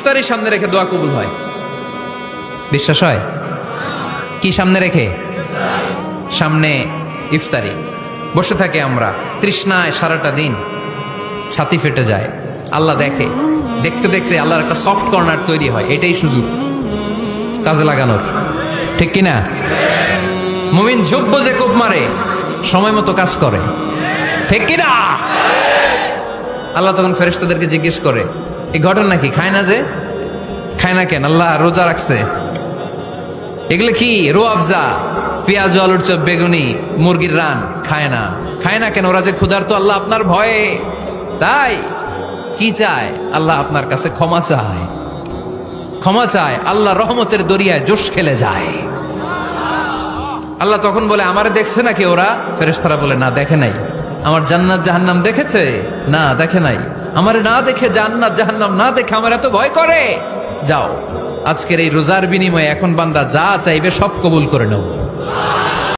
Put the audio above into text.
ইফতারি সামনে রেখে দোয়া কবুল হয়। বিশ্বাস হয়? কি সামনে রেখে? সামনে ইফতারি। বসে থাকে আমরা তৃষ্ণায় সারাটা দিন, ছাতি ফেটে যায়। আল্লাহ দেখে, দেখতে দেখতে আল্লাহর একটা সফট কর্নার তৈরি হয়। এটাই সুযোগ কাজে লাগানোর, ঠিক কিনা? মুমিন যোগ্য যে কোপ মারে, সময় মতো কাজ করে, ঠিক কিনা? আল্লাহ তখন ফেরেশতাদেরকে জিজ্ঞেস করে, এই ঘটনা কি? খায় না যে? খায় না কেন? আল্লাহ রোজা রাখছে। এগুলো কি? রো আফজা, পেঁয়াজ, আলুর চপ, বেগুনি, মুরগির রান খায় না। খায় না কেন? ওরা যে ক্ষুধার্ত, আল্লাহ আপনার ভয়ে। তাই কি চায়? আল্লাহ আপনার কাছে ক্ষমা চায়। ক্ষমা চায়, আল্লাহ রহমতের দরিয়ায় জোশ খেলে যায়। আল্লাহ তখন বলে, আমারে দেখছে নাকি ওরা? ফেরেশতারা বলে, না দেখে নাই। আমার জান্নাত জাহান্নাম দেখেছে? না দেখে নাই। আমারে না দেখে, জান্নাত জাহান্নাম না দেখে আমার এত ভয় করে? যাও, আজকের এই রোজার বিনিময়ে এখন বান্দা যা চাইবে সব কবুল করে নেব।